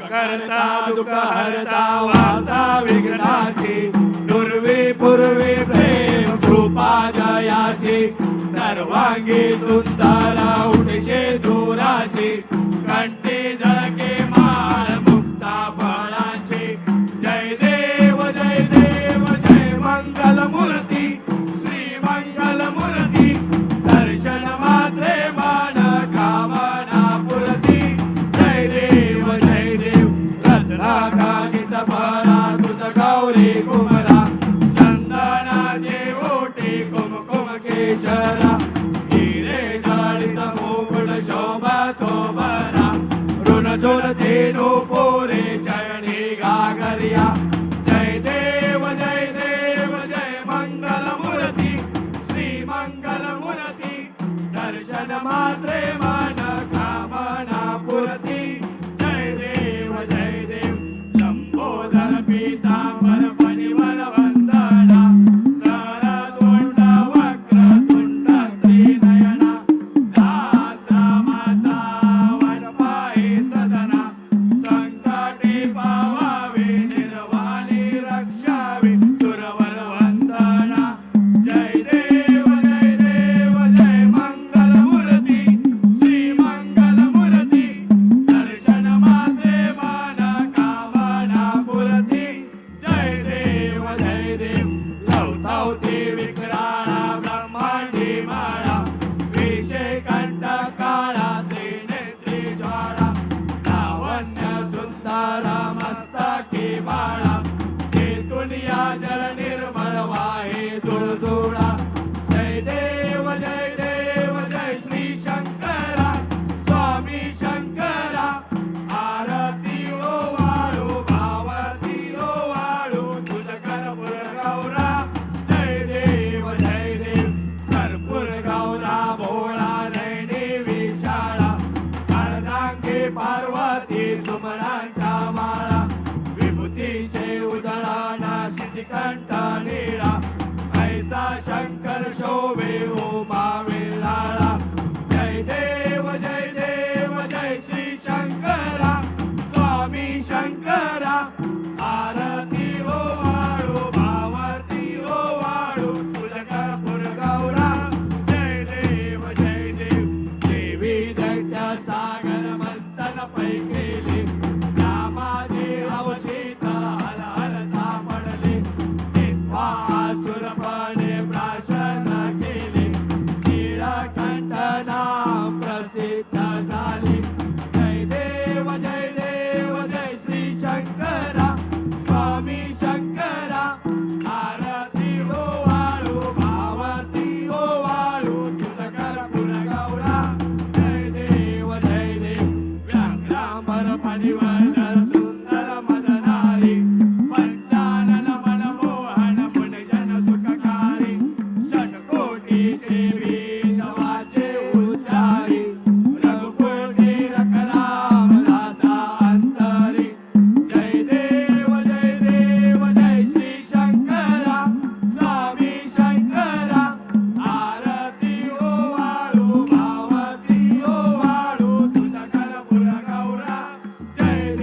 करता दुःख हरता वार्ता विघ्नाची दुर्वी पूर्वी प्रेम कृपा जयाची सर्वांगी सुंदर उठशे धुराची कंठी झळके माळ मुक्ता फळाची जय देव जय देव जय मंगल मूर्ती श्री मंगल मूर्ती दर्शन मात्रे मान कामना पुरती जय देव रत्नाकाशित परा तुझ गौरी कुमरा चंदनाचे ओटी कुमकुम केशरा हिरे जडित मुकुट शोभा तो बरा ऋण जुळते पोरे चरणी गागरिया जय देव जय मंगल मूर्ती श्री मंगल मूर्ती दर्शन मात्रे मन कामना पुरती जय देव लंबोदर पीतांबर फणीवर वंदना सरसोंड वक्रतुंड त्रिनयना दास रामाचा वनपाये सदना संकटे पावावे निर्वाणी रक्षावे सुरवर वंदना जय देव जय मंगल मूर्ती श्री मंगल मूर्ती दर्शन मात्रे मन कामना पुरती जय देव लवतावते विक्राळा ब्रह्मांडी माळा विषय कंठ काळा त्रिनेत्री ज्वाळा लावण्य सुंदर मस्तकी बाळा चेतून या जल निर्मळ वाहे जुळजुळा जय देव जय श्री शंकरा स्वामी शंकरा आरती ओ वाळू भावती ओ वाळू तुझ कर्पूर गौरा जय देव कर्पूर गौरा भोळा नैनी विशाळा अर्धांगी पार्वती सुमनांचा माळा विभूतीचे उदळाण शितिकंठ नीळा ऐसा शंकर शोभे उमा वेलाळा जय देव जय श्री शंकरा स्वामी शंकरा आरती ओ वाळू भावती ओ वाळू तुझ कर्पूर गौरा जय देव देवी दैत्य सागर मंथन पै केले रामाचे अवचित हल हल सापडले असुरपणे प्राशन केले नीळकंठ नाम प्रसिद्ध झाले जय देव जय श्री शंकरा स्वामी शंकरा आरती ओ वाळू भावती ओ वाळू तुझ कर्पूर गौरा जय देव व्याघ्रांबर फणीवर सुंदर मदनारी पंचानन मनमोहन मुनिजन सुखकारी षटकोटीचे बीज वाचे उच्चारी रघुकुल रकराम दासा अंतरी जय देव जय श्री शंकरा स्वामी शंकरा आरती ओ वाळू भावती ओ वाळू तुझ कर्पूर गौरा जय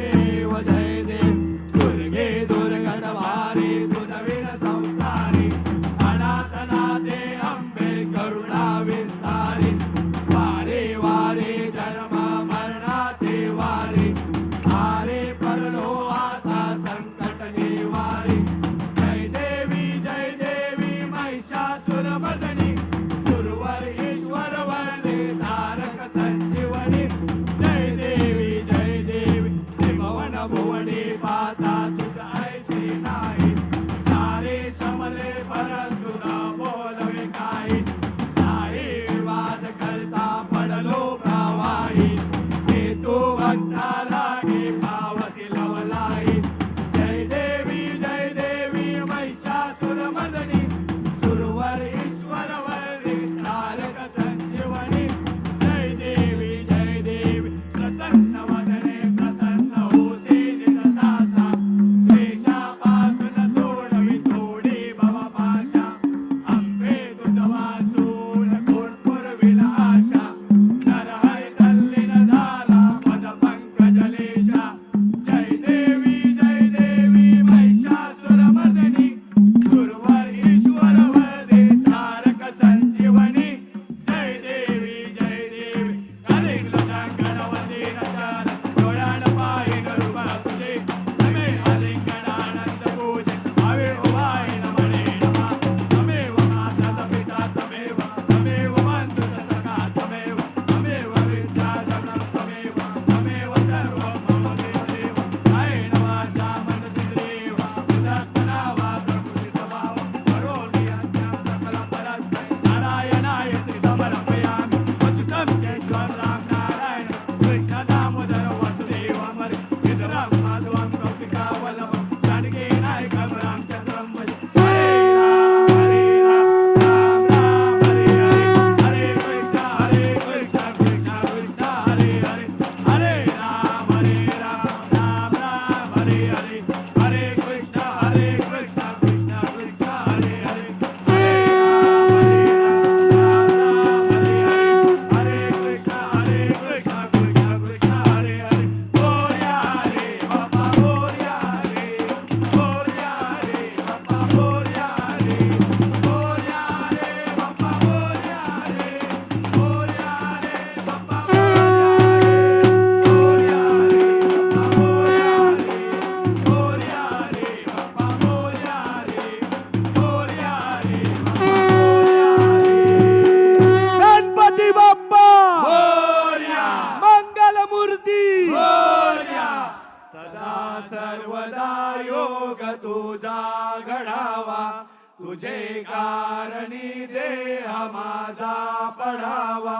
तुझे कारणी देह माझा पडावा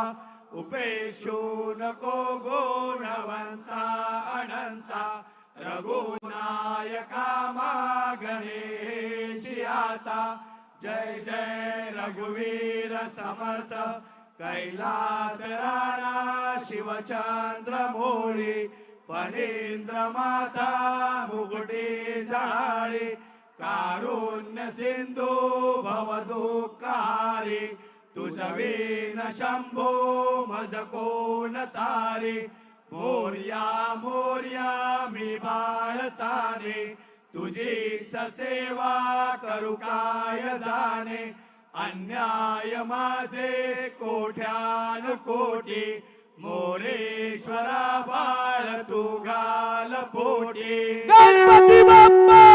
उपेशू नको गुणवंता अनंता रघुनायका मागणेची आता जय जय रघुवीर समर्थ कैलास राणा शिवचंद्र मोळी फणींद्र माता मुकुटी जळाळी कारुण्य सिंधू भवदुःखारी तुझवीन शंभो मज कोण तारी मोर्या मोर्या मी बाळताने तुझीच सेवा करू काय जाणे अन्याय माझे कोट्यान कोटी मोरेश्वरा बाळ तू घाल पोटी गणपती बाप्पा